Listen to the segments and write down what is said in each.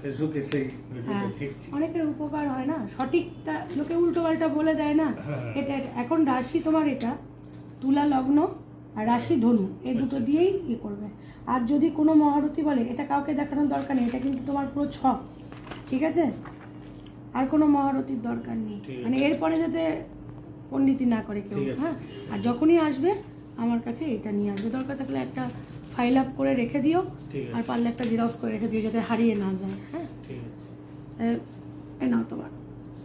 ফেসবুকে সেই ভিডিওটা দেখছি। অনেকের উপকার হয় না, সঠিকটা লোকে উল্টো পাল্টা বলে দেয় না। এটা এখন রাশি তোমার এটা তুলা লগ্ন আর রাশি ধনু, এই দুটো দিয়েই ইয়ে করবে। আর যদি কোনো মহারথী বলে, এটা কাউকে দেখানোর দরকার নেই, এটা কিন্তু তোমার পুরো ছক, ঠিক আছে? আর কোনো মহারথীর দরকার নেই, মানে এরপরে যাতে পণ্ডিতি না করে কেউ। হ্যাঁ, আর যখনই আসবে আমার কাছে এটা নিয়ে আসবে, দরকার থাকলে একটা ফাইল আপ করে রেখে দিও, আর পারলে একটা জেরক্স করে রেখে দিও যাতে হারিয়ে না যায়। হ্যাঁ, নাও তোমার।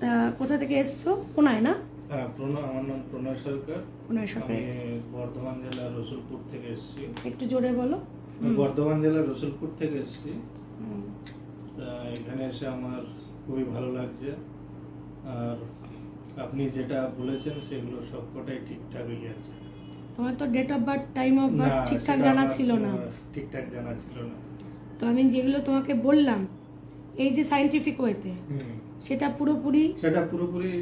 তা কোথা থেকে এসছো? পুনায় না? হ্যাঁ, আমার নাম প্রণয় সরকার। প্রণয় সরকার, আমি বর্ধমান জেলার রসুলপুর থেকে এসেছি। একটু জোরে বলো। বর্ধমান জেলার রসুলপুর থেকে এসেছি। তা এখানে এসে আমার খুবই ভালো লাগছে। আর আপনি যেটা বলেছেন সেগুলো সবকটাই ঠিকঠাকই আছে। তোমার তো date of birth, time of birth ঠিকঠাক জানা ছিল না। ঠিকঠাক জানা ছিল না। তো আমি যেগুলো তোমাকে বললাম এই যে সায়েন্টিফিক ওয়েতে, সেটা পুরোপুরি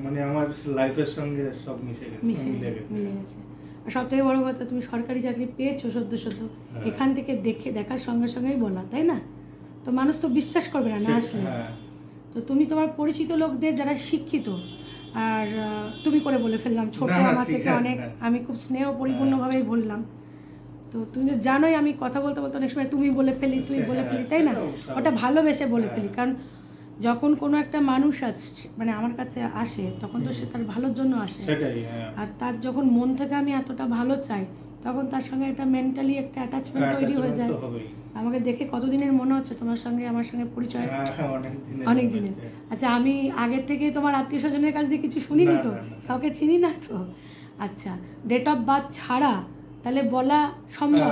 মানে আমার লাইফের সঙ্গে সব মিলে গেছে। আর সব থেকে বড় কথা, তুমি সরকারি চাকরি পেয়েছো সদ্য। এখান থেকে দেখার সঙ্গে সঙ্গেই বলা, তাই না? তো মানুষ তো বিশ্বাস করবে না আসলে। তো তুমি তোমার পরিচিত লোকদের যারা শিক্ষিত, আর তুমি করে বলে ফেললাম, ছোট আমার থেকে অনেক, আমি খুব স্নেহ পরিপূর্ণভাবেই বললাম। তো তুমি তো জানোই আমি কথা বলতে বলতে অনেক সময় তুমি বলে ফেলি, তাই না? ওটা ভালোবেসে বলে ফেলি, কারণ যখন কোনো একটা মানুষ মানে আমার কাছে আসে, তখন তো সে তার ভালোর জন্য আসে। আর তার যখন মন থেকে আমি এতটা ভালো চাই, তখন তার সঙ্গে একটা মেন্টালি একটা অ্যাটাচমেন্ট তৈরি হয়ে যায়। আমাকে দেখে কতদিনের মনে হচ্ছে তোমার সঙ্গে আমার সঙ্গে পরিচয়? অনেক দিনের। আচ্ছা, আমি আগের থেকে তোমার আত্মীয় স্বজনের কাছ দিয়ে কিছু শুনিনি তো, কাউকে চিনি না তো। আচ্ছা, ডেট অফ বার্থ ছাড়া তাহলে বলা সম্ভব,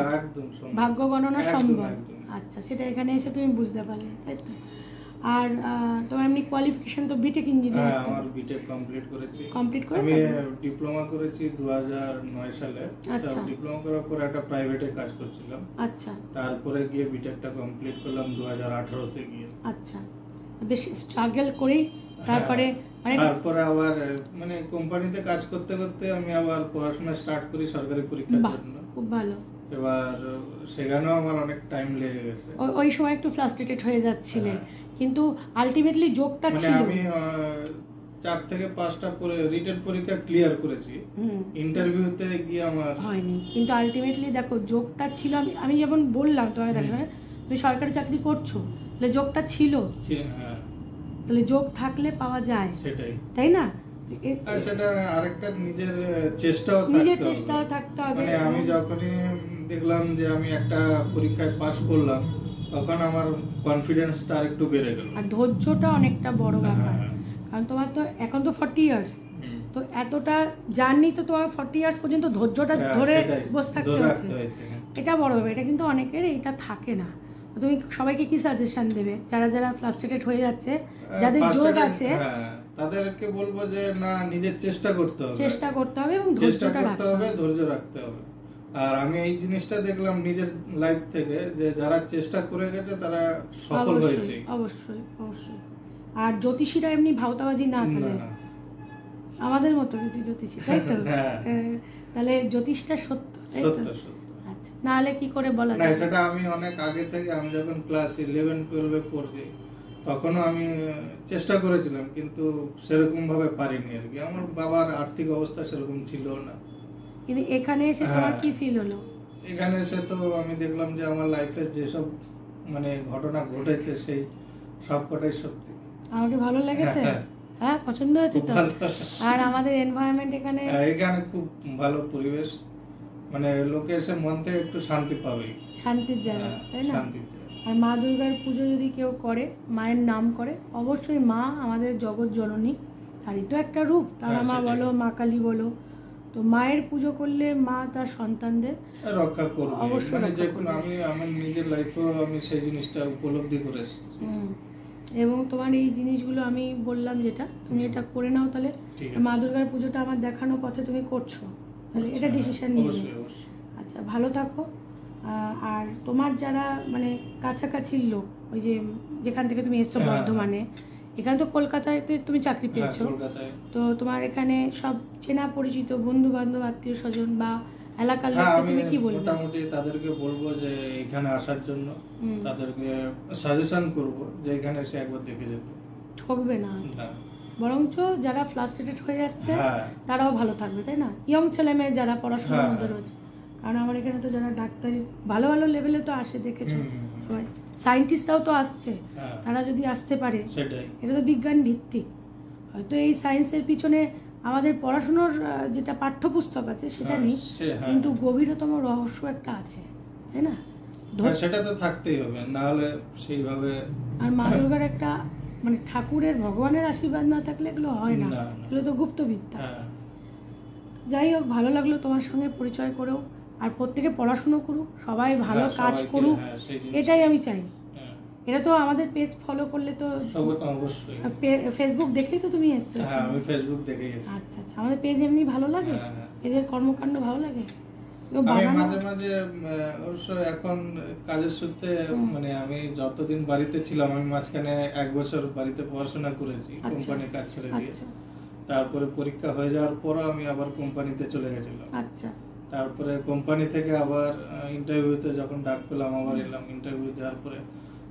ভাগ্য গণনা সম্ভব। আচ্ছা, সেটা এখানে এসে তুমি বুঝতে পারলে, তাই তো? আর তোমার এমনি কোয়ালিফিকেশন তো বিটেক ইঞ্জিনিয়ার। হ্যাঁ, আমার বিটেক কমপ্লিট করে আমি ডিপ্লোমা করেছি 2009 সালে। আচ্ছা, ডিপ্লোমা করার পর একটা প্রাইভেটে কাজ করছিলাম। আচ্ছা, তারপরে গিয়ে বিটেকটা কমপ্লিট করলাম 2018 তে গিয়ে। আচ্ছা, বেশ স্ট্রাগল করেই তারপরে আবার মানে কোম্পানিতে কাজ করতে করতে আমি আবার পড়াশোনা স্টার্ট করি সরকারি পরীক্ষার জন্য। খুব ভালো। এবার সেখানেও আমার অনেক টাইম লেগে গেছে। ওই সময় একটু ফ্রাস্ট্রেটেড হয়ে যাচ্ছিলে, কিন্তু আলটিমেটলি যোগটা ছিল। আমি 4 থেকে 5টা রিটেন পরীক্ষা ক্লিয়ার করেছি, ইন্টারভিউতে গিয়ে আমার হয়নি, কিন্তু আলটিমেটলি দেখো যোগটা ছিল। আমি যেমন বললাম তোমাকে, দেখো তুমি সরকারি চাকরি করছো, তাহলে যোগটা ছিল। তাহলে যোগ থাকলে পাওয়া যায়, সেটাই, তাই না? আর সেটা আরেকটা নিজের চেষ্টাও থাকতে হবে। মানে আমি যখনই দেখলাম যে আমি একটা পরীক্ষায় পাস করলাম, তখন আমার কনফিডেন্সটা আরেকটু বেড়ে গেল। আর ধৈর্যটা অনেকটা বড় ব্যাপার, কারণ তোমার তো এখন তো 40 ইয়ার্স, তো এতটা জার্নি তো তোমার 40 ইয়ার্স পর্যন্ত ধৈর্যটা ধরে বসে থাকতে হচ্ছে। এটা বড় ব্যাপার, এটা কিন্তু অনেকের এটা থাকে না। তুমি সবাইকে কি সাজেশন দেবে যারা যারা ফ্রাস্ট্রেটেড হয়ে যাচ্ছে, যাদের যোগ আছে? তাদেরকে বলবো যে না, নিজের চেষ্টা করতে হবে এবং ধৈর্যটা ধৈর্য রাখতে হবে। আর আমি এই জিনিসটা দেখলাম নিজের লাইফ থেকে, যে যারা চেষ্টা করে গেছে তারা সফল হয়েছে। অবশ্যই। আর জ্যোতিষীরা এমনি ভাওতাবাজি না করে, আমাদের মতো কিছু জ্যোতিষী, তাই তো? তাহলে জ্যোতিষটা সত্য। আচ্ছা, না হলে কি করে বলা যায়? সেটা আমি অনেক আগে থেকে, আমি যখন ক্লাস 11-12 পড়ছি, তখনও আমি চেষ্টা করেছিলাম, কিন্তু সেরকম ভাবে পারিনি আর কি। আমার বাবার আর্থিক অবস্থা সেরকম ছিল না। কিন্তু এখানে এসে তোমার কি ফিল হলো? এখানে এসে তো আমি দেখলাম যে আমার লাইফে যেসব মানে ঘটনা ঘটেছে, সেই সবকটাই সত্যি। আমাকে ভালো লেগেছে? হ্যাঁ, পছন্দ হয়েছে তো? আর আমাদের এনভায়রনমেন্ট এখানে খুব ভালো পরিবেশ, মানে লোকে এসে মন থেকে একটু শান্তি পাবে, শান্তির জায়গা, তাই না? আর মা দুর্গার পুজো যদি কেউ করে, মায়ের নাম করে, অবশ্যই মা আমাদের জগৎ জননী, তারই তো একটা রূপ। তারা মা বলো, মা কালী বলো, তো মায়ের পুজো করলে মা তার সন্তানদের রক্ষা করবে অবশ্যই। আমি আমার নিজের লাইফেও আমি সেই জিনিসটা উপলব্ধি করেছি। এবং তোমার এই জিনিসগুলো আমি বললাম যেটা, তুমি এটা করে নাও, তাহলে মা দুর্গার পুজোটা আমার দেখানো পথে তুমি করছো, তাহলে এটা ডিসিশন নিয়ে। আচ্ছা, ভালো থাকো। আর তোমার যারা মানে কাছাকাছি লোক, ওই যে যেখান থেকে তুমি এসছো বর্ধমানে, এখানে তো কলকাতাতে তুমি চাকরি পেয়েছো, তো তোমার এখানে সব চেনা পরিচিত বন্ধু বান্ধব, আত্মীয় স্বজন বা এলাকার হ্যাঁ, লোককে আমি তুমি কি বলবে? মোটামুটি তাদেরকে বলবো যে এখানে আসার জন্য, তাদেরকে সাজেশন করব যে এখানে এসে একবার দেখে যেতে। ঠকবে না, না, বরঞ্চ যারা ফ্লাস্ট্রেটেড হয়ে যাচ্ছে হ্যাঁ তারাও ভালো থাকবে, তাই না? ইয়ং ছেলে মেয়ে যারা পড়াশোনার হ্যাঁ, মধ্যে রয়েছে, কারণ আমার এখানে তো যারা ডাক্তারি ভালো ভালো লেভেলে তো আসে, দেখেছো হুম, হুম, সবাই, সায়েন্টিস্টরাও তো আসছে, হ্যাঁ, তারা যদি আসতে পারে, সেটাই। এটা তো বিজ্ঞান ভিত্তিক। হয়তো এই সায়েন্সের পিছনে আমাদের পড়াশোনার যেটা পাঠ্যপুস্তক আছে সেটা হ্যাঁ, নেই, হ্যাঁ, কিন্তু গভীরতম রহস্য একটা আছে, তাই না? হ্যাঁ, সেটা তো থাকতেই হবে, না হলে সেইভাবে আর মা দুর্গার একটা মানে ঠাকুরের ভগবানের আশীর্বাদ না থাকলে এগুলো হয় না, না, না। এগুলো তো গুপ্তবিদ্যা। হ্যাঁ, যাই হোক, ভালো লাগলো তোমার সঙ্গে পরিচয় করেও। আর প্রত্যেকে পড়াশুনো করুক, সবাই ভালো হ্যাঁ, কাজ সবাইকে, করুক, হ্যাঁ, সেই জিনিস। এটাই আমি চাই। হ্যাঁ, এটা তো আমাদের পেজ ফলো করলে তো, সবাই তো অবশ্যই। ফেসবুক দেখেই তো তুমি এসছো। হ্যাঁ, আমি ফেসবুক দেখে গেছি। আচ্ছা আচ্ছা, আমাদের পেজ এমনি ভালো লাগে, হ্যাঁ, হ্যাঁ। পেজের কর্মকাণ্ড ভালো লাগে। কেউ আমি বানানো- মাঝে মাঝে অবশ্য এখন কাজের সূত্রে মানে আমি যতদিন বাড়িতে ছিলাম, আমি মাঝখানে 1 বছর বাড়িতে পড়াশোনা করেছি, আচ্ছা। কোম্পানির কাজ ছেড়ে দিয়ে। আচ্ছা তারপরে পরীক্ষা হয়ে যাওয়ার পরও আমি আবার কোম্পানিতে চলে গেছিলাম। আচ্ছা তারপরে কোম্পানি থেকে আবার ইন্টারভিউতে যখন ডাক পেলাম, আবার এলাম ইন্টারভিউ দেওয়ার পরে।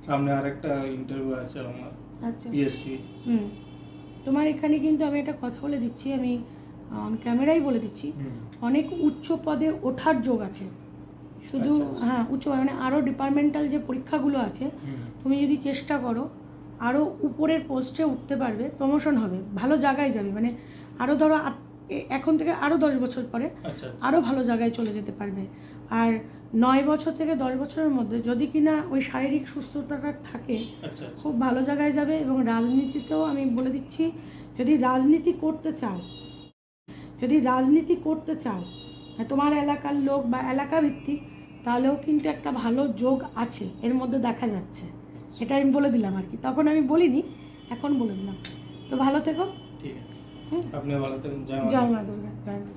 সামনে আরেকটা ইন্টারভিউ আছে আমার, আচ্ছা। পিএসসি। তোমার এখানে কিন্তু আমি একটা কথা বলে দিচ্ছি, আমি অন ক্যামেরাই বলে দিচ্ছি, অনেক উচ্চ পদে ওঠার যোগ আছে। শুধু আচ্ছা। হ্যাঁ, উচ্চ মানে আরও ডিপার্টমেন্টাল যে পরীক্ষাগুলো আছে, তুমি যদি চেষ্টা করো আরও উপরের পোস্টে উঠতে পারবে, প্রমোশন হবে, ভালো জায়গায় যাবে, মানে আরও ধরো এখন থেকে আরও 10 বছর পরে আচ্ছা, আরও ভালো জায়গায় চলে যেতে পারবে। আর 9 বছর থেকে 10 বছরের মধ্যে যদি কিনা ওই শারীরিক সুস্থতাটা থাকে, আচ্ছা, খুব ভালো জায়গায় যাবে। এবং রাজনীতিতেও আমি বলে দিচ্ছি, যদি রাজনীতি করতে চাও, তোমার এলাকার লোক বা এলাকা ভিত্তিক, তাহলেও কিন্তু একটা ভালো যোগ আছে এর মধ্যে দেখা যাচ্ছে। এটা আমি বলে দিলাম আর কি, তখন আমি বলিনি, এখন বলে দিলাম। তো ভালো থেকো। ঠিক আছে। আপনি ভালো থাকুন। জয় মা দুর্গা, জয় মা।